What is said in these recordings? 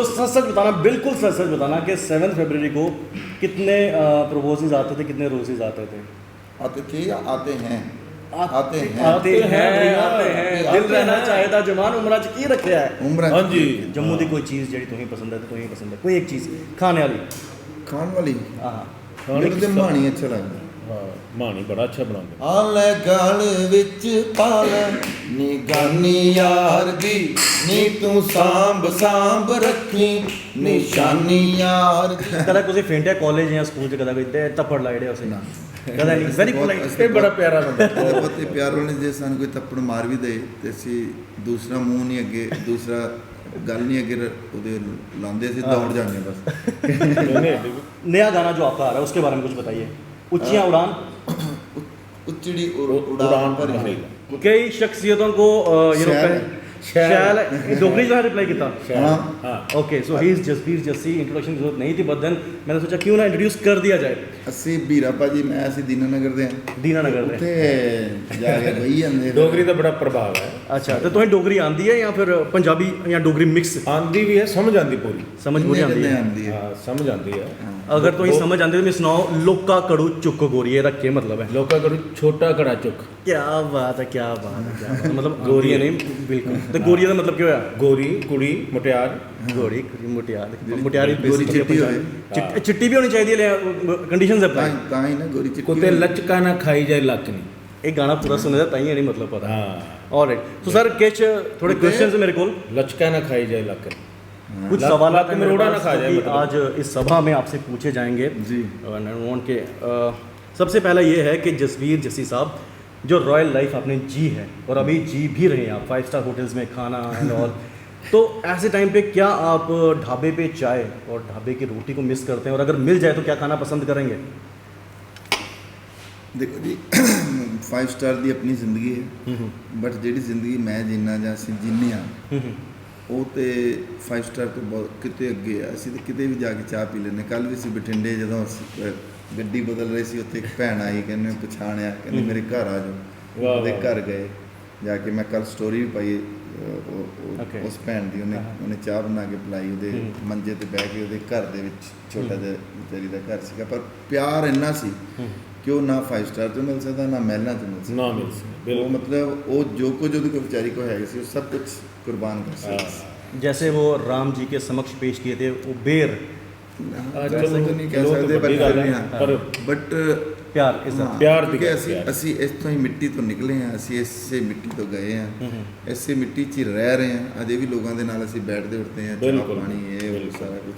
तो सच सच बताना, बिल्कुल सच सच बताना कि 7 फरवरी को कितने प्रपोजल्स आते थे, कितने रोजेस आते थे? आते थे या आते हैं? आते हैं दिल रहना चाहेदा जवान उमरा च की रखिया है उम्र हाँ जी। जम्मू दी कोई चीज़ जी तुम्हें पसंद है तो तुम्हें पसंद है, कोई एक चीज़ खाने वाली। खान वाली हाँ ਮੈਨੂੰ ਤੇ ਮਾਣੀ ਅੱਛਾ ਲੱਗਦਾ। ਹਾਂ ਮਾਣੀ ਬੜਾ ਅੱਛਾ ਬਣਾਉਂਦੇ। ਆ ਲੈ ਗਲ ਵਿੱਚ ਪਾ ਲੈ ਨੀ ਗਾਨੀ ਯਾਰ ਦੀ, ਨੀ ਤੂੰ ਸਾਂਭ ਸਾਂਭ ਰੱਖੀ ਨਿਸ਼ਾਨੀ ਯਾਰ ਦੀ। कदा कुछ फेंटिया कॉलेज या स्कूल च कदा कोई तपड़ लाइडे उसे कदा नहीं वेरी पोलाइट। ਇਹ ਬੜਾ ਪਿਆਰਾ ਬੰਦਾ। ਬਹੁਤ ਹੀ ਪਿਆਰ ਵਾਲੇ ਜੇ ਸਾਨੂੰ ਕੋਈ ਥੱਪੜ ਮਾਰ ਵੀ ਦੇ ਤੇ ਅਸੀਂ ਦੂਸਰਾ ਮੂੰਹ ਨਹੀਂ ਅੱਗੇ, ਦੂਸਰਾ ਗੱਲ ਨਹੀਂ ਅੱਗੇ ਉਹਦੇ ਲਾਉਂਦੇ, ਅਸੀਂ ਦੌੜ ਜਾਂਦੇ ਬਸ। नया गाना जो आपका आ रहा है उसके बारे में कुछ बताइए। ऊंचियां उड़ान। उच्चड़ी उड़ान पर ही। कई शख्सियतों को शैल डोगरी जो है रिप्लाई किया। हाँ okay so he is Jasbir Jassi, introduction की जरूरत नहीं थी बट देन मैंने सोचा क्यों ना इंट्रोड्यूस कर दिया जाए। ਅਸੀਂ ਵੀਰਾ ਭਾਜੀ ਮੈਂ ਅਸੀਂ ਦੀਨਾਨਗਰ ਦੇ ਹਾਂ, दीना नगर में। ਉੱਥੇ ਜਾ ਕੇ ਬਈ ਜਾਂਦੇ ਡੋਗਰੀ ਦਾ ਬੜਾ ਪ੍ਰਭਾਵ ਹੈ। अच्छा तो तुम्हें डोगरी आंदी है या फिर पंजाबी या डोगरी मिक्स? ਆਂਦੀ ਵੀ ਹੈ, ਸਮਝ ਆਂਦੀ ਪੂਰੀ। समझ पूरी आंदी है। ਆਉਂਦੀ ਹੈ। ਹਾਂ ਸਮਝ ਆਂਦੀ ਹੈ। अगर तुम्हें समझ आंदी तो मैं सुनाओ लोका कड़ू चुक गोरी रख के मतलब है। ਲੋਕਾਂ ਕੋਲ ਛੋਟਾ ਘੜਾ ਚੁੱਕ। क्या बात है, क्या बात है, क्या बात है। मतलब गोरिया नहीं बिल्कुल तो गोरिया का मतलब क्या होया? ਗੋਰੀ ਕੁੜੀ ਮੁਟਿਆਰ। गोरी मुटियार मुटियार गोरी चिट्टी होए। चिट्टी भी होनी चाहिए कंडीशंस अप्लाई। ਤਾਂ ਹੀ ਨਾ ਗੋਰੀ ਚਿੱਟੀ ਕੁੱਤੇ ਲਚਕਾ ਨਾ ਖਾਈ ਜਾਏ ਲੱਕ ਨਹੀਂ। एक गाना पूरा सुने दा ताई नहीं मतलब पता। ਹਾਂ ऑलराइट तो सर कुछ थोड़े क्वेश्चंस है मेरे को, ਲਚਕਾ ना खाई जाए लक नहीं। कुछ लाख- सवाल लाख मरोड़ा ना खा जाए कि मतलब। आज इस सभा में आपसे पूछे जाएंगे जी। के सबसे पहला ये है कि जसबीर जस्सी साहब जो रॉयल लाइफ आपने जी है और अभी जी भी रहे हैं आप 5 स्टार होटल्स में खाना एंड ऑल, तो ऐसे टाइम पे क्या आप ढाबे पे चाय और ढाबे की रोटी को मिस करते हैं, और अगर मिल जाए तो क्या खाना पसंद करेंगे? ਦੇਖੋ ਜੀ 5 ਸਟਾਰ ਦੀ ਆਪਣੀ ਜ਼ਿੰਦਗੀ ਹੈ, ਬਟ ਜਿਹੜੀ ਜ਼ਿੰਦਗੀ ਮੈਂ ਜੀਣਾ ਜਾਂ ਅਸੀਂ ਜੀਨੇ ਆ ਉਹ ਤੇ 5 ਸਟਾਰ ਤੋਂ ਬਹੁਤ ਕਿਤੇ ਅੱਗੇ ਆ। ਅਸੀਂ ਤਾਂ ਕਿਤੇ ਵੀ ਜਾ ਕੇ ਚਾਹ ਪੀ ਲੈਂਦੇ। ਕੱਲ ਵੀ ਅਸੀਂ ਬਠਿੰਡੇ ਜਦੋਂ ਅਸੀਂ ਗੱਡੀ ਬਦਲ ਰਹੇ ਸੀ ਉੱਥੇ ਇੱਕ ਭੈਣ ਆਈ, ਕਹਿੰਦੇ ਪਛਾਣਿਆ, ਕਹਿੰਦੀ ਮੇਰੇ ਘਰ ਆ ਜਾਓ। ਵਾਹ ਉਹਦੇ ਵਾਹ। ਘਰ ਗਏ ਜਾ ਕੇ, ਮੈਂ ਕੱਲ ਸਟੋਰੀ ਵੀ ਪਾਈ Okay. ਉਸ ਭੈਣ ਦੀ। ਉਹਨੇ ਚਾਹ ਬਣਾ ਕੇ ਪਿਲਾਈ, ਉਹਦੇ ਮੰਜੇ ਤੇ ਬਹਿ ਕੇ ਉਹਦੇ ਘਰ ਦੇ ਵਿੱਚ ਛੋਟਾ ਜਿਹਾ ਵਿਚਾਰੀ ਦਾ ਘਰ ਸੀਗਾ, ਪਰ ਪਿਆਰ ਇੰਨਾ ਸੀ ਕਿ ਉਹ ਨਾ 5 ਸਟਾਰ 'ਚ ਮਿਲ ਸਕਦਾ ਨਾ ਮਹਿਲਾਂ 'ਚ ਮਿਲ ਸਕਦਾ। ਨਾ ਮਿਲ ਸਕਦਾ, ਉਹ ਬਿਲਕੁਲ। ਮਤਲਬ ਉਹ ਜੋ ਕੁਝ ਉਹਦੇ ਕੋਲ ਵਿਚਾਰੀ ਕੋਲ ਹੈਗਾ ਸੀ ਉਹ ਸਭ ਕੁਝ ਕੁਰਬਾਨ ਕਰ ਸਕਦਾ ਸੀ। जैसे वो राम जी के समक्ष पेश किए थे वो बेर ਵੈਸੇ ਤਾਂ ਨਹੀਂ ਕਹਿ ਚਲੋ ਸਕਦੇ, ਵੱਡੀ ਗੱਲ ਹੈ, ਪਰ ਪਰ प्यार इज्जत। ਪਿਆਰ ਦੀ ਕਿਉਂਕਿ ਗੱਲ, ਅਸੀਂ ਪਿਆਰ। ਅਸੀਂ ਇਸ ਤੋਂ ਹੀ ਮਿੱਟੀ ਤੋਂ ਨਿਕਲੇ ਹਾਂ, ਅਸੀਂ ਇਸੇ ਮਿੱਟੀ ਤੋਂ ਗਏ ਹਾਂ, ਇਸੇ ਮਿੱਟੀ 'ਚ ਹੀ ਰਹਿ ਰਹੇ ਹਾਂ। ਅਜੇ ਵੀ ਲੋਕਾਂ ਦੇ ਨਾਲ ਅਸੀਂ ਬੈਠਦੇ ਉੱਠਦੇ ਹਾਂ, ਚਾਹ ਬਿਲकुल, ਪਾਣੀ ਇਹ ਉਹ ਬਿਲकुल। ਸਾਰਾ ਕੁਝ।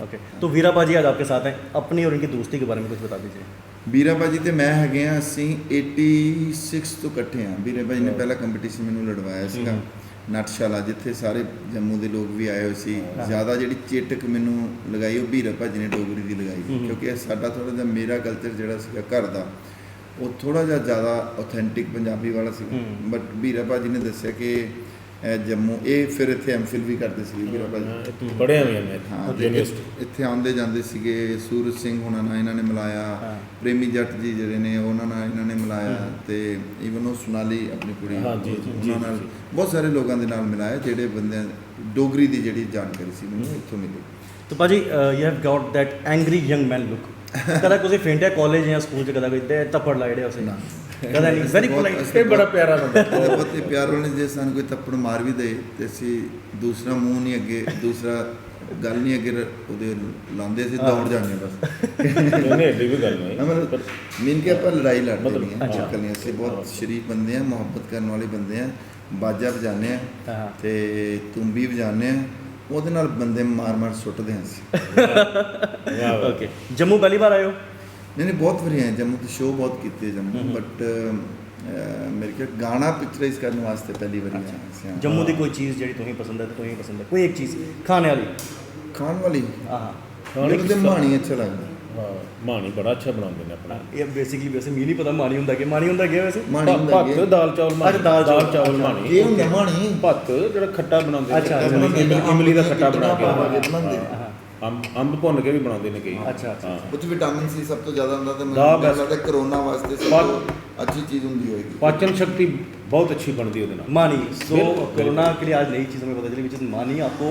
ओके तो वीरा बाजी आज आपके साथ हैं, अपनी और उनकी दोस्ती के बारे में कुछ बता दीजिए। ਵੀਰਾ ਭਾਜੀ ਤੇ ਮੈਂ ਹੈਗੇ ਆ, ਅਸੀਂ 86 ਤੋਂ ਇਕੱਠੇ ਹਾਂ। ਵੀਰਾ ਭਾਜੀ ਨੇ ਪਹਿਲਾ ਕੰਪੀਟੀਸ਼ਨ ਮੈਨੂੰ ਲੜਵਾਇਆ ਸੀਗਾ ਨਟਸ਼ਾਲਾ, ਜਿੱਥੇ ਸਾਰੇ ਜੰਮੂ ਦੇ ਲੋਕ ਵੀ ਆਏ ਹੋਏ ਸੀ। ਜ਼ਿਆਦਾ ਜਿਹੜੀ ਚੇਟਕ ਮੈਨੂੰ ਲਗਾਈ ਉਹ ਵੀਰਾ ਭਾਜੀ ਨੇ ਡੋਗਰੀ ਦੀ ਲਗਾਈ, ਕਿਉਂਕਿ ਇਹ ਸਾਡਾ ਥੋੜ੍ਹਾ ਜਿਹਾ ਮੇਰਾ ਕਲਚਰ ਜਿਹੜਾ ਸੀਗਾ ਘਰ ਦਾ ਉਹ ਥੋੜ੍ਹਾ ਜਿਹਾ ਜ਼ਿਆਦਾ ਆਥੈਂਟਿਕ ਪੰਜਾਬੀ ਵਾਲਾ ਸੀਗਾ। ਬਟ ਵੀਰਾ ਭਾਜੀ ਨੇ ਦੱਸਿਆ ਕਿ ਜੰਮੂ ਇਹ ਫਿਰ ਇੱਥੇ ਐਮਫਿਲ ਵੀ ਕਰਦੇ ਸੀਗੇ ਵੀਰਾ ਭਾਜੀ। ਪੜ੍ਹਿਆ ਵੀ ਮੈਂ ਹਾਂ ਤੇ ਯੂਨੀਵਰਸਿਟੀ। ਇੱਥੇ ਆਉਂਦੇ ਜਾਂਦੇ ਸੀਗੇ। ਸੂਰਜ ਸਿੰਘ ਹੋਣਾ ਨਾਲ ਇਹਨਾਂ ਨੇ ਮਿਲਾਇਆ, ਪ੍ਰੇਮੀ ਜੱਟ ਜੀ ਜਿਹੜੇ ਨੇ ਉਹਨਾਂ ਨਾਲ ਇਹਨਾਂ ਨੇ ਮਿਲਾਇਆ, ਤੇ ਈਵਨ ਉਹ ਸੁਨਾਲੀ ਆਪਣੀ ਕੁੜੀ ਹਾਂ ਜੀ, ਜੀ, ਉਹਨਾਂ ਨਾਲ ਬਹੁਤ ਸਾਰੇ ਲੋਕਾਂ ਦੇ ਨਾਲ ਮਿਲਾਇਆ, ਜਿਹੜੇ ਬੰਦਿਆਂ ਡੋਗਰੀ ਦੀ ਜਿਹੜੀ ਜਾਣਕਾਰੀ ਸੀ ਮੈਨੂੰ ਇੱਥੋਂ ਮਿਲੀ। तो पाजी you have got that angry young man look. कदा कुछ फेंटिया कॉलेज या स्कूल च कदा कोई तपड़ लाइडे उसे कदा नहीं वेरी पोलाइट। ਇਹ ਬੜਾ ਪਿਆਰਾ ਬੰਦਾ। ਬਹੁਤ ਹੀ ਪਿਆਰ ਵਾਲੇ ਜੇ ਸਾਨੂੰ ਕੋਈ ਥੱਪੜ ਮਾਰ ਵੀ ਦੇ ਤੇ ਅਸੀਂ ਦੂਸਰਾ ਮੂੰਹ ਨਹੀਂ ਅੱਗੇ, ਦੂਸਰਾ ਗੱਲ ਨਹੀਂ ਅੱਗੇ ਉਹਦੇ ਲਾਉਂਦੇ, ਅਸੀਂ ਦੌੜ ਜਾਂਦੇ ਬਸ। ਨਹੀਂ ਐਡੀ ਵੀ ਗੱਲ ਨਹੀਂ। ਮਤਲਬ ਮੀਨ ਕਿ ਆਪਾਂ ਲੜਾਈ ਲੜਦੇ ਮਤਲਬ, ਨਹੀਂ ਹਾਂ, ਚੱਕਰ ਨਹੀਂ। ਅਸੀਂ ਬਹੁਤ ਸ਼ਰੀਫ ਬੰਦੇ ਹਾਂ, ਮੁਹੱਬਤ ਕਰਨ ਵਾਲੇ ਬੰਦੇ ਹਾਂ। ਬਾਜਾ ਵਜਾਉਂਦੇ ਹਾਂ ਤੇ ਤੁੰਬੀ ਵਜਾਉਂਦੇ ਹਾਂ, ਉਹਦੇ ਨਾਲ ਬੰਦੇ ਮਾਰ ਸੁੱਟਦੇ ਹਾਂ ਅਸੀਂ। ओके जम्मू पहली बार आए हो? ਨਹੀਂ ਬਹੁਤ ਵਾਰੀ ਆਏ ਜੰਮੂ ਤੇ ਸ਼ੋਅ ਬਹੁਤ ਕੀਤੇ ਜੰਮੂ, ਬਟ ਮੇਰੇ ਕੋਲ ਗਾਣਾ ਪਿਕਚਰਾਈਜ਼ ਕਰਨ ਵਾਸਤੇ ਪਹਿਲੀ ਵਾਰੀ ਆਇਆ ਸੀ। ਹਾਂ। जम्मू की कोई चीज़ जी तुम्हें पसंद है तो तुम्हें पसंद है, कोई एक चीज़ खाने वाली। ਖਾਣ ਵਾਲੀ हाँ ਮੈਨੂੰ ਤੇ ਮਾਣੀ ਅੱਛਾ ਲੱਗਦਾ। ਹਾਂ ਮਾਣੀ ਬੜਾ ਅੱਛਾ ਬਣਾਉਂਦੇ ਨੇ ਆਪਣਾ। ये बेसिकली वैसे मी नहीं पता मानी होंगे कि मानी होंगे वैसे। ਮਾਣੀ ਹੁੰਦਾ ਭੱਤ ਦਾਲ ਚੌਲ ਮਾਣੀ। ਅੱਛਾ, ਦਾਲ ਚੌਲ, ਚੌਲ ਅੱਛਾ। ਮਾਣੀ। ਇਹ ਹੁੰਦਾ ਮਾਣੀ ਭੱਤ ਜਿਹੜਾ ਖੱਟਾ ਬਣਾਉਂਦੇ ਨੇ। ਅੱਛਾ, ਅੱਛਾ। ਇਮਲੀ ਦਾ ਖੱਟਾ ਬਣਾ ਕੇ ਬਣਾਉਂਦੇ। ਅੰਬ ਭੁੰਨ ਕੇ ਵੀ ਬਣਾਉਂਦੇ ਨੇ ਕਈ। ਅੱਛਾ, ਅੱਛਾ। ਹਾਂ। ਕੁਝ ਵਿਟਾਮਿਨ ਸੀ ਸਭ ਤੋਂ ਜ਼ਿਆਦਾ ਹੁੰਦਾ ਤੇ ਦਾ ਮੈਨੂੰ best। ਲੱਗਦਾ ਕਰੋਨਾ ਵਾਸਤੇ ਸਭ ਪਰ- ਤੋਂ ਅੱਛੀ ਚੀਜ਼ ਹੁੰਦੀ ਹੋਏਗੀ। पाचन शक्ति बहुत अच्छी बनती है ਉਹਦੇ ਨਾਲ। मानी। सो बिल्कुल, कोरोना के लिए आज नई चीज़ हमें पता चली, विच इज़ मानी। आपको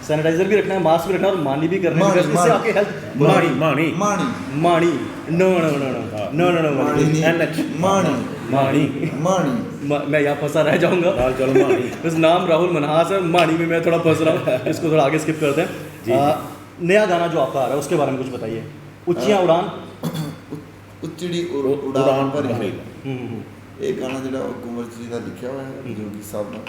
सैनिटाइजर भी रखना है, मास्क भी रखना है और मानी भी करना है मानी, because इससे आपकी हेल्थ मानी मानी मानी मानी no no no no no no no मानी नहीं, NH मानी मानी मानी मैं यहाँ फंसा रह जाऊंगा। दाल चलो मानी बस नाम राहुल मनहास है, मानी में मैं थोड़ा फंस रहा हूँ, इसको थोड़ा आगे स्किप करते हैं। नया गाना जो आपका आ रहा है उसके बारे में कुछ बताइए। ऊंचियां उड़ान। उच्चड़ी उड़ान उड़ान भरी भरी। ਇਹ ਗਾਣਾ ਜਿਹੜਾ ਉਹ ਕੁੰਵਰ ਜੀ ਦਾ ਲਿਖਿਆ ਹੋਇਆ ਹੈ ਜੋਗੀ ਸਾਹਿਬ ਨਾਲ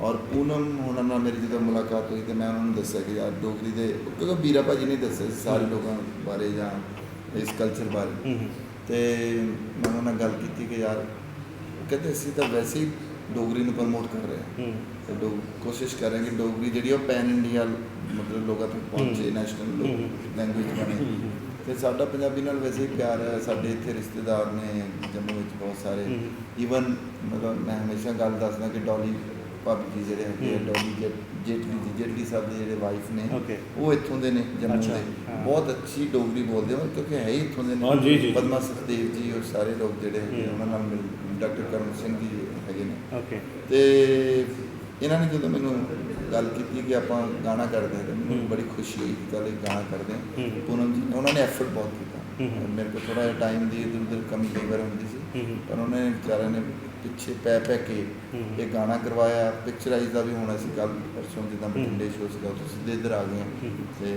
ਔਰ ਪੂਨਮ ਉਹਨਾਂ ਨਾਲ ਮੇਰੀ ਜਦੋਂ ਮੁਲਾਕਾਤ ਹੋਈ ਤੇ ਮੈਂ ਉਹਨਾਂ ਨੂੰ ਦੱਸਿਆ ਕਿ ਯਾਰ ਡੋਗਰੀ ਦੇ ਕਿਉਂਕਿ ਵੀਰਾ ਭਾਜੀ ਨੇ ਦੱਸਿਆ ਸੀ ਸਾਰੇ ਲੋਕਾਂ ਬਾਰੇ ਜਾਂ ਇਸ ਕਲਚਰ ਬਾਰੇ ਤੇ ਮੈਂ ਉਹਨਾਂ ਨਾਲ ਗੱਲ ਕੀਤੀ ਕਿ ਯਾਰ ਕਹਿੰਦੇ ਅਸੀਂ ਤਾਂ ਵੈਸੇ ਹੀ ਡੋਗਰੀ ਨੂੰ ਪ੍ਰਮੋਟ ਕਰ ਰਹੇ ਹਾਂ ਤੇ ਕੋਸ਼ਿਸ਼ ਕਰ ਰਹੇ ਹਾਂ ਕਿ ਡੋਗਰੀ ਜਿਹੜੀ ਉਹ ਪੈਨ ਇੰਡੀਆ ਮਤਲਬ ਲੋਕਾਂ ਤੱਕ ਪਹੁੰਚੇ ਨੈਸ਼ਨਲ ਲੈਂਗੁਏਜ ਬਣੇ ਤੇ ਸਾਡਾ ਪੰਜਾਬੀ ਨਾਲ ਵੈਸੇ ਹੀ ਪਿਆਰ ਹੈ ਸਾਡੇ ਇੱਥੇ ਰਿਸ਼ਤੇਦਾਰ ਨੇ ਜੰਮੂ ਵਿੱਚ ਬਹੁਤ ਸਾਰੇ ਈਵਨ ਮਤਲਬ ਮੈਂ ਹਮੇਸ਼ਾ ਗੱਲ ਦੱਸਦਾ ਕਿ ਡੋਲੀ ਭਾਬੀ ਜੀ ਜਿਹੜੇ ਹੈਗੇ ਆ ਡੋਲੀ ਜੇਟਲੀ ਸਾਹਿਬ ਦੇ ਜਿਹੜੇ ਵਾਈਫ ਨੇ ਉਹ ਇੱਥੋਂ ਦੇ ਨੇ ਜੰਮੂ ਦੇ ਬਹੁਤ ਅੱਛੀ ਡੋਗਰੀ ਬੋਲਦੇ ਹਨ ਕਿਉਂਕਿ ਹੈ ਹੀ ਇੱਥੋਂ ਦੇ ਨੇ ਪਦਮਾ ਸਖਦੇਵ ਜੀ ਔਰ ਸਾਰੇ ਲੋਕ ਜਿਹੜੇ ਹੈਗੇ ਉਹਨਾਂ ਨਾਲ ਡਾਕਟਰ ਕਰਮ ਸਿੰਘ ਜੀ ਹੈਗੇ ਨੇ ਤੇ ਇਹਨਾਂ ਨੇ ਜਦੋਂ ਮੈਨੂੰ ਗੱਲ ਕੀਤੀ ਕਿ ਆਪਾਂ ਗਾਣਾ ਕਰਦੇ ਹਾਂ ਮੈਨੂੰ ਬੜੀ ਖੁਸ਼ੀ ਹੋਈ ਕਿ ਚੱਲ ਇਹ ਗਾਣਾ ਕਰਦੇ ਹਾਂ ਪੂਨਮ ਜੀ ਉਹਨਾਂ ਨੇ ਐਫਰਟ ਬਹੁਤ ਕੀਤਾ ਮੇਰੇ ਕੋਲ ਥੋੜਾ ਜਿਹਾ ਟਾਈਮ ਦੀ ਇੱਧਰ ਉੱਧਰ ਕਮੀ ਕਈ ਵਾਰ ਹੁੰਦੀ ਸੀ ਪਰ ਉਹਨਾਂ ਨੇ ਵਿਚਾਰਿਆਂ ਨੇ ਪਿੱਛੇ ਪੈ ਕੇ ਇਹ ਗਾਣਾ ਕਰਵਾਇਆ ਪਿਕਚਰਾਈਜ਼ ਦਾ ਵੀ ਹੋਣਾ ਸੀ ਕੱਲ ਪਰਸੋਂ ਜਿੱਦਾਂ ਬਠਿੰਡੇ ਸ਼ੋਅ ਸੀਗਾ ਉੱਥੇ ਸਿੱਧੇ ਇੱਧਰ ਆ ਗਏ ਤੇ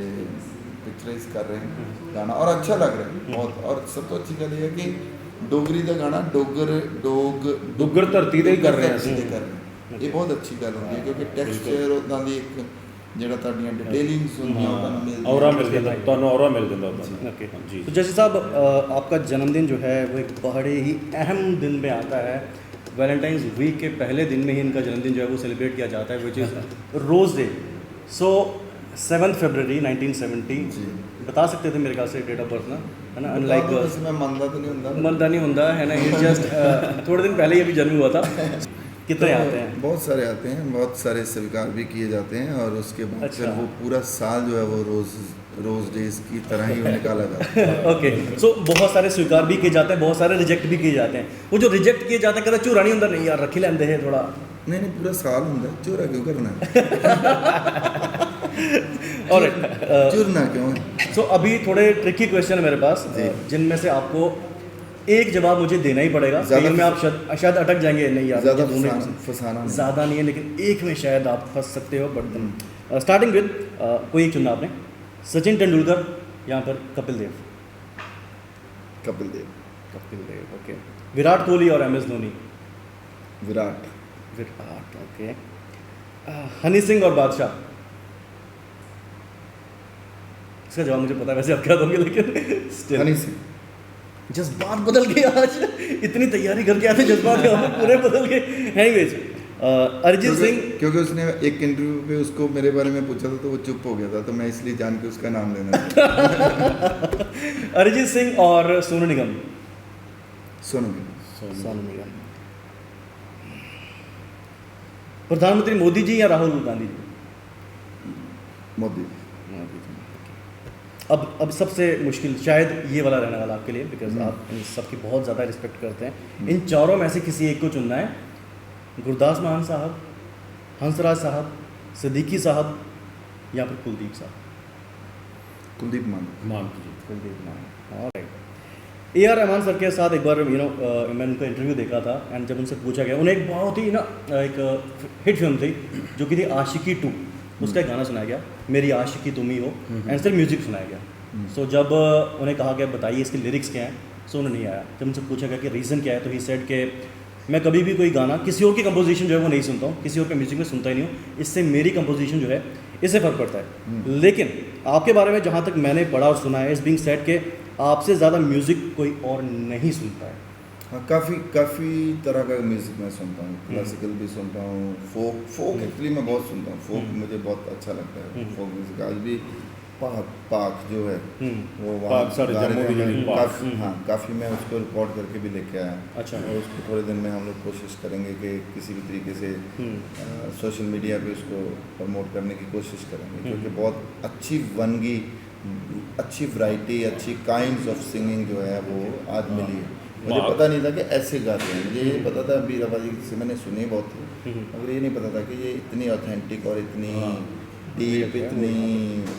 ਪਿਕਚਰਾਈਜ਼ ਕਰ ਰਹੇ ਹਾਂ ਗਾਣਾ ਔਰ ਅੱਛਾ ਲੱਗ ਰਿਹਾ ਬਹੁਤ ਔਰ ਸਭ ਤੋਂ ਅੱਛੀ ਗੱਲ ਇਹ ਹੈ ਕਿ ਡੋਗਰੀ ਦਾ ਗਾਣਾ ਡੁੱਗਰ ਧਰਤੀ ਤੇ ਹੀ ਕਰ ਰਹੇ ਹਾਂ ਅਸੀਂ ਇਹ ਬਹੁਤ ਅੱਛੀ ਗੱਲ ਹੁੰਦੀ ਹੈ क्योंकि ਟੈਕਸਚਰ ਉਦਾਂ ਦੀ ਇੱਕ ਜਿਹੜਾ ਤੁਹਾਡੀਆਂ डिटेलिंग्स ਹੁੰਦੀਆਂ ਉਹਨਾਂ ਨੂੰ ਮਿਲਦੀ ਔਰਾ ਮਿਲ ਜਾਂਦਾ ਤੁਹਾਨੂੰ ਔਰਾ ਮਿਲ ਜਾਂਦਾ ਉਹਦਾ ओके जी तो जैसे साहब आपका जन्मदिन जो है वो एक बड़े ही अहम दिन में आता है। वैलेंटाइंस वीक के पहले दिन में ही इनका जन्मदिन जो है वो सेलिब्रेट किया जाता है विच इज़ रोज़ डे। सो 7 फरवरी 1970 बता सकते थे मेरे ख्याल से डेट ऑफ बर्थ ना है ना अनलाइक मैं मानता तो नहीं होता मनता नहीं होता है ना इट जस्ट थोड़े दिन पहले ही अभी जन्म हुआ था। कितने आते हैं? बहुत सारे आते हैं बहुत सारे स्वीकार भी किए जाते हैं और उसके बाद फिर वो पूरा साल जो है वो रोज़ डेज की तरह ही वो निकाला जाता है। ओके सो बहुत सारे स्वीकार भी किए जाते हैं बहुत सारे रिजेक्ट भी किए जाते हैं। वो जो रिजेक्ट किए जाते हैं कहते झूरा नहीं होता नहीं यार रखी लेंदे है थोड़ा नहीं पूरा साल होता है चूरा क्यों करना और चूरना क्यों है। सो अभी थोड़े ट्रिकी क्वेश्चन है मेरे पास जिनमें से आपको एक जवाब मुझे देना ही पड़ेगा लेकिन में आप शायद अटक जाएंगे नहीं यार ज़्यादा फसाना ज़्यादा नहीं है लेकिन एक में शायद आप फंस सकते हो बट स्टार्टिंग विद कोई एक चुनना आपने सचिन तेंदुलकर यहाँ पर कपिल देव ओके विराट कोहली और MS धोनी विराट ओके हनी सिंह और बादशाह इसका जवाब मुझे पता है वैसे आप क्या दोगे लेकिन हनी सिंह जज्बात बदल गए आज इतनी तैयारी करके आते जज्बात पूरे बदल गए। एनीवेज अरिजीत सिंह क्योंकि उसने एक इंटरव्यू पे उसको मेरे बारे में पूछा था तो वो चुप हो गया था तो मैं इसलिए जान के उसका नाम लेना अरिजीत सिंह और सोनू निगम सोनू निगम प्रधानमंत्री मोदी जी या राहुल गांधी जी? मोदी अब सबसे मुश्किल शायद ये वाला रहने वाला आपके लिए बिकॉज आप इन सबकी बहुत ज़्यादा रिस्पेक्ट करते हैं। इन चारों में से किसी एक को चुनना है गुरदास मान साहब हंसराज साहब सिद्दीकी साहब या फिर कुलदीप मान AR रहमान सर के साथ एक बार मैंने उनका इंटरव्यू देखा था एंड जब उनसे पूछा गया उन्हें एक बहुत ही एक हिट फिल्म थी जो कि थी आशिकी 2 उसका एक गाना सुनाया गया मेरी आशिकी तुम ही हो एंड सिर्फ म्यूज़िक सुनाया गया। सो जब उन्हें कहा गया बताइए इसके लिरिक्स क्या हैं सो उन्हें नहीं आया। जब उनसे पूछा गया कि रीज़न क्या है तो ही सेड के मैं कभी भी कोई गाना किसी और की कंपोजिशन जो है वो नहीं सुनता हूँ किसी और के म्यूज़िक में सुनता ही नहीं हूँ इससे मेरी कंपोजिशन जो है इससे फ़र्क पड़ता है। लेकिन आपके बारे में जहाँ तक मैंने पढ़ा और सुना है इस बीइंग सेड के आपसे ज़्यादा म्यूज़िक कोई और नहीं सुनता है। हाँ काफ़ी तरह का म्यूज़िक मैं सुनता हूँ क्लासिकल भी सुनता हूँ फोक एक्चुअली मैं बहुत सुनता हूँ फोक मुझे बहुत अच्छा लगता है फोक म्यूज़िक आज भी पाक जो है वो काफ़ी मैं उसको रिकॉर्ड करके भी लेके आया। अच्छा और उसको थोड़े दिन में हम लोग कोशिश करेंगे कि किसी भी तरीके से सोशल मीडिया पे उसको प्रमोट करने की कोशिश करेंगे क्योंकि बहुत अच्छी वनगी अच्छी वैरायटी अच्छी काइंड्स ऑफ सिंगिंग जो है वो आज मिली है। मुझे पता नहीं था कि ऐसे गाते हैं मुझे ये पता था बीराबाजी से मैंने सुनी बहुत थी मगर ये नहीं पता था कि ये इतनी ऑथेंटिक और इतनी डीप,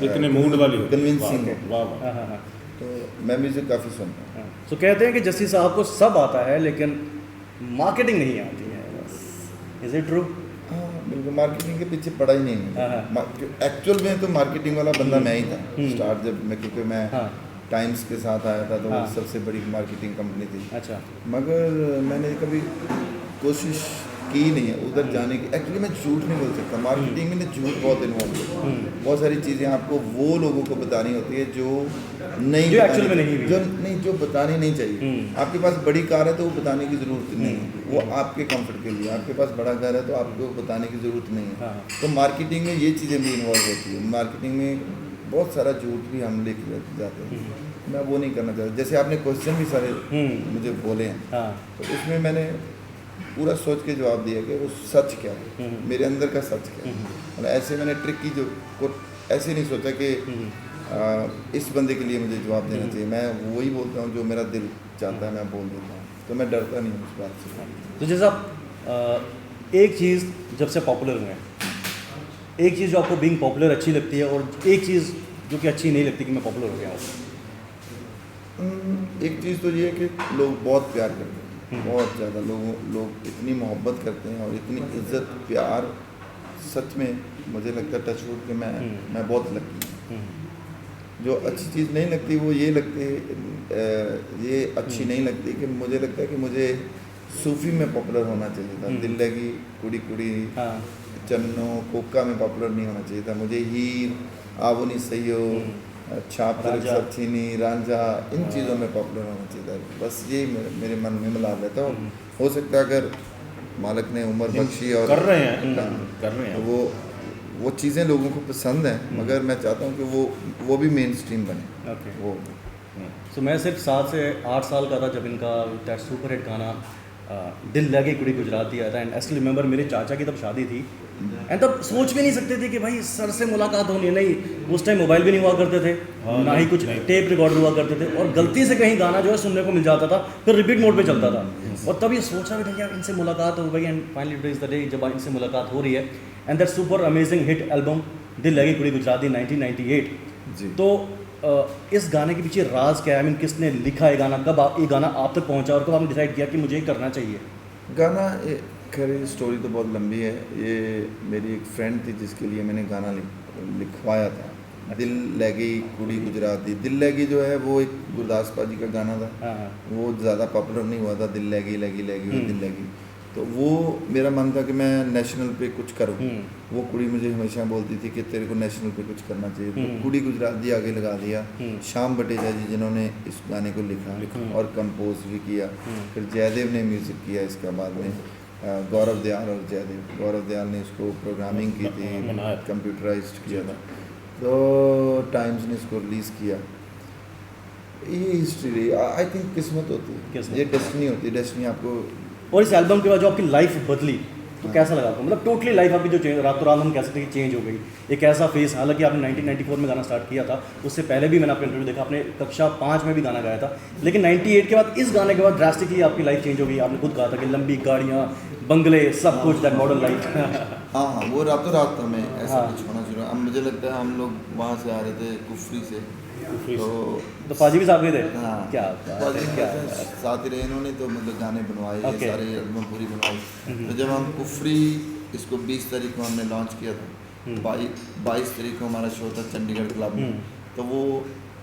इतने मूड वाली होती है। कन्विंसिंग है। वाह वाह। हाँ हाँ हाँ तो मैं म्यूजिक काफ़ी सुनता हूँ। तो कहते हैं कि जस्सी साहब को सब आता है लेकिन मार्केटिंग नहीं आती है बस, इज इट ट्रू? हाँ बिल्कुल, मार्केटिंग के पीछे पड़ा ही नहीं हाँ, है। एक्चुअल में तो मार्केटिंग वाला बंदा मैं ही था स्टार्ट जब मैं, क्योंकि मैं हाँ टाइम्स के साथ आया था तो वो हाँ। सबसे बड़ी मार्केटिंग कंपनी थी। अच्छा मगर मैंने कभी कोशिश की नहीं है उधर जाने की। एक्चुअली मैं झूठ नहीं बोल सकता, मार्केटिंग में ना झूठ बहुत इन्वॉल्व है। बहुत सारी चीज़ें आपको वो लोगों को बतानी होती है जो नहीं जो बतानी- actual में नहीं भी जो है। नहीं जो बतानी नहीं चाहिए। आपके पास बड़ी कार है तो वो बताने की ज़रूरत नहीं है, वो आपके कंफर्ट के लिए। आपके पास बड़ा घर है तो आपको बताने की ज़रूरत नहीं है। हाँ। तो मार्केटिंग में ये चीज़ें भी इन्वॉल्व होती है। मार्केटिंग में बहुत सारा झूठ भी हम लेके जाते हैं, मैं वो नहीं करना चाहता। जैसे आपने क्वेश्चन भी सारे मुझे बोले हैं, हाँ तो उसमें मैंने पूरा सोच के जवाब दिया कि वो सच क्या है, मेरे अंदर का सच क्या है। मतलब ऐसे मैंने ट्रिक की जो को ऐसे नहीं सोचा कि इस बंदे के लिए मुझे जवाब देना चाहिए। मैं वही बोलता हूँ जो मेरा दिल चाहता है, मैं बोल देता हूँ। तो मैं डरता नहीं हूँ उस बात से। तो जैसे आप एक चीज़ जब से पॉपुलर हुए हैं, एक चीज़ जो आपको बीइंग पॉपुलर अच्छी लगती है और एक चीज़ जो कि अच्छी नहीं लगती कि मैं पॉपुलर हो गया हूँ। एक चीज़ तो ये है कि लोग बहुत प्यार करते हैं, बहुत ज़्यादा लोग इतनी मोहब्बत करते हैं और इतनी इज्जत प्यार। सच में मुझे लगता है टचवुड कि मैं बहुत लकी हूँ। जो अच्छी चीज़ नहीं लगती वो ये लगती ये अच्छी नहीं लगती कि मुझे लगता है कि मुझे सूफी में पॉपुलर होना चाहिए था। दिल लगी कुड़ी कुड़ी हाँ चन्नो कोका में पॉपुलर नहीं होना चाहिए था। मुझे हीर आवनी सहियो छाप रांझा। सचिनी रांझा इन चीज़ों में पॉपुलर होना चाहिए था। बस ये मेरे मन में मिला रहता है। हो सकता है अगर मालिक ने उम्र बख्शी और कर रहे हैं कर रहे तो हैं। वो चीज़ें लोगों को पसंद हैं, मगर मैं चाहता हूँ कि वो भी मेन स्ट्रीम बने। ओके। वो सो मैं सिर्फ 7 से 8 साल का था जब इनका दैट सुपर हिट गाना दिल लगे कुड़ी गुजराती आया था। एंड आई स्टिल रिमेंबर मेरे चाचा की तब शादी थी एंड तब सोच भी नहीं सकते थे कि भाई सर से मुलाकात होनी है। नहीं उस टाइम मोबाइल भी नहीं हुआ करते थे, ना ही कुछ टेप रिकॉर्डर हुआ करते थे, और गलती से कहीं गाना जो है सुनने को मिल जाता था, फिर रिपीट मोड पे चलता था। और तब ये सोचा भी नहीं यार इनसे मुलाकात हो गई। And finally today is the day जब इनसे मुलाकात हो रही है। And that super amazing hit album दिल लगी कुड़ी गुजराती 1998। जी। तो इस गाने के पीछे राज क्या है? आई मीन किसने लिखा है गाना, कब ये गाना आप तक पहुंचा और कब आपने डिसाइड किया कि मुझे ये करना चाहिए? गाना खैर स्टोरी तो बहुत लंबी है। ये मेरी एक फ्रेंड थी जिसके लिए मैंने गाना लिखवाया था। दिल लगी कुड़ी गुजराती। दिल लगी जो है वो एक गुरदास पाजी का गाना था। हाँ हाँ वो ज़्यादा पॉपुलर नहीं हुआ था। दिल लगी लगी लगी दिल लगी। तो वो मेरा मन था कि मैं नेशनल पे कुछ करूँ। वो कुड़ी मुझे हमेशा बोलती थी कि तेरे को नेशनल पे कुछ करना चाहिए। तो कुड़ी गुजराती आगे लगा दिया। श्याम बटेजा जी जिन्होंने इस गाने को लिखा और कंपोज भी किया। फिर जयदेव ने म्यूज़िक किया इसका बाद में। गौरव दयाल और जयदेव। गौरव दयाल ने इसको प्रोग्रामिंग की थी, कंप्यूटराइज्ड किया था। तो टाइम्स ने इसको रिलीज़ किया। ये हिस्ट्री रही। आई थिंक किस्मत होती है, ये डेस्टिनी होती है। डेस्टिनी आपको। और इस एल्बम के बाद जो आपकी लाइफ बदली तो कैसा लगा आपको? मतलब टोटली लाइफ आपकी जो चेंज रातों रात हम कह सकते हैं कि चेंज हो गई। एक ऐसा फेस, हालांकि आपने 1994 में गाना स्टार्ट किया था, उससे पहले भी मैंने आपका इंटरव्यू देखा, आपने कक्षा 5 में भी गाना गाया था, लेकिन 98 के बाद इस गाने के बाद ड्रास्टिकली आपकी लाइफ चेंज हो गई। आपने खुद कहा था कि लंबी गाड़ियाँ, बंगले, सब कुछ, दैट मॉडर्न लाइफ। हाँ वो रातों रात था मैं ऐसा हाँ। कुछ होना शुरू। अब मुझे लगता है हम लोग वहाँ से आ रहे थे कुफरी से। तो फाजी भी साहब गए थे? हाँ क्या बात है, क्या बात है। साथ ही रहे इन्होंने तो मतलब गाने बनवाए, ये Okay. सारे एल्बम पूरी बनवाई। तो जब हम कुफरी इसको 20 तारीख को हमने लॉन्च किया था, 22 तारीख को हमारा शो था चंडीगढ़ क्लब में। तो वो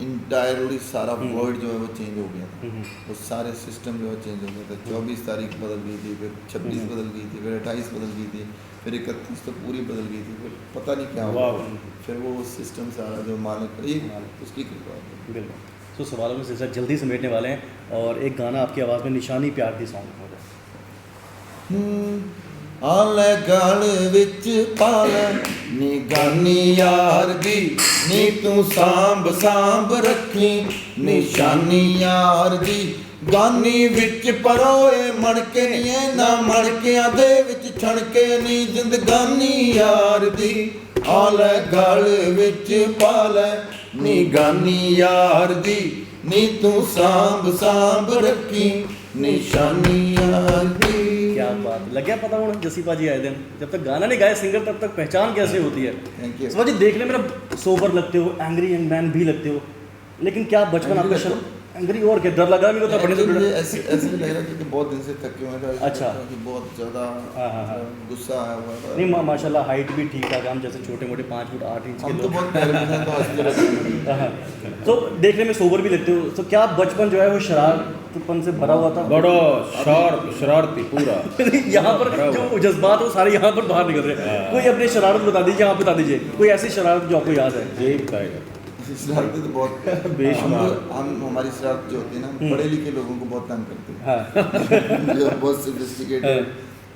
इंटायरली सारा वर्ल्ड जो है वो चेंज हो गया था। वो सारे सिस्टम जो है चेंज हो गया था। 24 तारीख बदल गई थी, फिर 26 बदल गई थी, फिर 28 बदल गई थी, फिर 31 तो पूरी बदल गई थी, फिर पता नहीं क्या हुआ। फिर वो सिस्टम सारा जो मालिक एक उसकी कृपा है। बिल्कुल। तो सवालों में सिलसिला जल्दी समेटने वाले हैं और एक गाना आपकी आवाज़ में निशानी प्यार दी सॉन्ग हो जाए। आले गल विच पाल नी गानी यार दी, नी तू सांभ सांभ रखी निशानी यार दी। गानी विच परोए मणके नी ना मणकियां दे विच छणके नी जिंदगानी यार दी। आले गल विच पाल नी गानी यार दी, नी तू सांभ सांभ रखी निशानी यार दी। क्या बात लग गया पता होना जसी पाजी आए दिन जब तक गाना नहीं गाए सिंगर तब तक पहचान कैसे होती है। Thank you. सपा जी देखने में ना सोबर लगते हो, एंग्री यंग मैन भी लगते हो, लेकिन क्या बचपन Angry आपका लगता एंग्री और क्या डर लगा मेरे को तो पढ़ने से मुझे डर। ऐसे ऐसे भी लग रहा है कि बहुत दिन से थके हुए थे। अच्छा। कि बहुत ज़्यादा हाँ। गुस्सा आया हुआ था। नहीं माशाल्लाह हाइट भी ठीक ठाक है, हम जैसे छोटे मोटे 5 फुट 8 इंच के हम तो लोग। बहुत प्यारे भी हैं तो हंसते रहते हैं। हाँ। तो देखने में सोबर भी लगते हो, तो क्या बचपन जो है वो शरारतपन से भरा हुआ था? बड़ा शरारती पूरा। यहाँ पर जो जज्बात है वो सारे यहाँ पर बाहर निकल रहे हैं। कोई अपनी शरारत बता दीजिए, आप बता दीजिए कोई ऐसी शरारत जो आपको याद है। यही बताएगा। शरारतें तो बहुत बेशुमार। हम हमारी शरारत जो होती है ना पढ़े लिखे लोगों को बहुत तंग करते हैं। हाँ। जो बहुत सोफिस्टिकेटेड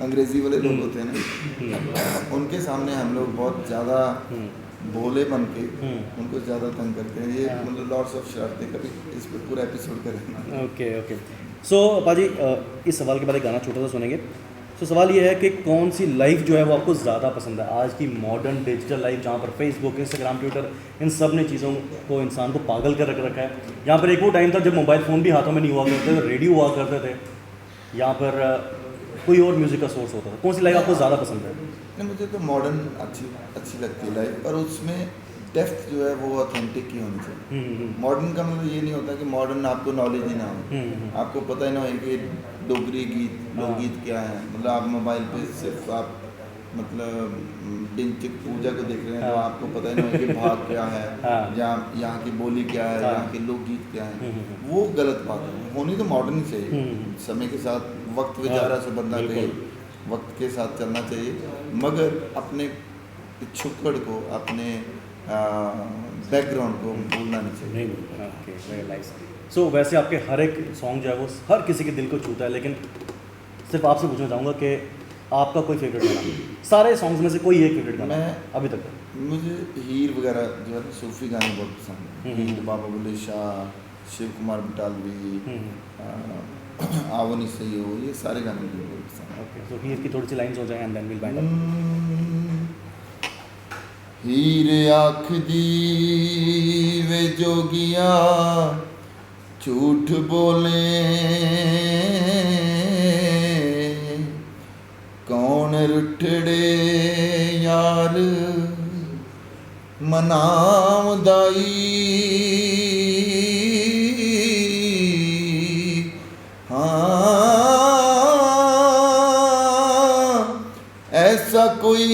अंग्रेजी वाले लोग होते हैं ना उनके सामने हम लोग बहुत ज़्यादा भोले बन के उनको ज़्यादा तंग करते हैं। ये मतलब लॉर्ड्स ऑफ शरारतें, कभी इस पर पूरा एपिसोड करेंगे। ओके। सो पाजी इस सवाल के बाद एक गाना छोटा सा सुनेंगे। सो सवाल ये है कि कौन सी लाइफ जो है वो आपको ज़्यादा पसंद है, आज की मॉडर्न डिजिटल लाइफ जहाँ पर फेसबुक इंस्टाग्राम ट्विटर इन सब ने चीज़ों को इंसान को पागल कर रखा है। यहाँ पर एक वो टाइम था जब मोबाइल फ़ोन भी हाथों में नहीं हुआ करते थे, रेडियो हुआ करते थे, यहाँ पर कोई और म्यूज़िक का सोर्स होता था। कौन सी लाइफ आपको ज़्यादा पसंद है? नहीं, मुझे तो मॉडर्न अच्छी लगती है लाइफ, पर उसमें डेप्थ जो है वो ऑथेंटिक ही होनी चाहिए। मॉडर्न का मतलब ये नहीं होता कि मॉडर्न आपको नॉलेज ही ना हो, आपको पता ही ना हो कि डोगरी गीत लोकगीत क्या है। मतलब आप मोबाइल पे सिर्फ आप मतलब डिंचिक पूजा को देख रहे हैं तो आपको पता ही ना हो कि भाग क्या है, यहाँ की बोली क्या है, यहाँ के लोकगीत क्या है। वो गलत बात है। होनी तो मॉडर्न ही चाहिए, समय के साथ वक्त विचारा से बदलना चाहिए, वक्त के साथ चलना चाहिए, मगर अपने पिछुकड़ को अपने बैकग्राउंड को भूलना नहीं चाहिए। नहीं। सो वैसे आपके हर एक सॉन्ग जो है वो हर किसी के दिल को छूता है, लेकिन सिर्फ आपसे पूछना चाहूँगा कि आपका कोई फेवरेट गाना, सारे सॉन्ग्स में से कोई एक फेवरेट गाना अभी तक? मुझे हीर वगैरह जो है ना सूफी गाने बहुत पसंद है। हीर, बाबा बुल्ले शाह, शिव कुमार बटालवी, आवनी सही हो, ये सारे गाने मुझे बहुत पसंद है। ओके, सो हीर की थोड़ी सी लाइंस हो जाए and then will bind up. Heer आख दी वे जोगिया झूठ बोले, कौन रुठड़े यार मनावदाई, हाँ ऐसा कोई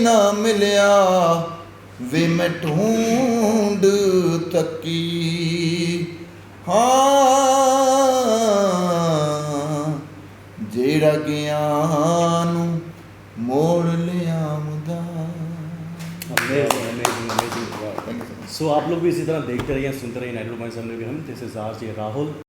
ना मिलिया वे मैं ढूंढ तकी, हाँ जेड़ा ज्ञान मोड़ लिया मुदा। सो आप लोग भी इसी तरह देखते रहिए, सुनते रहिए 90.7 हम। This is RJ Rahul.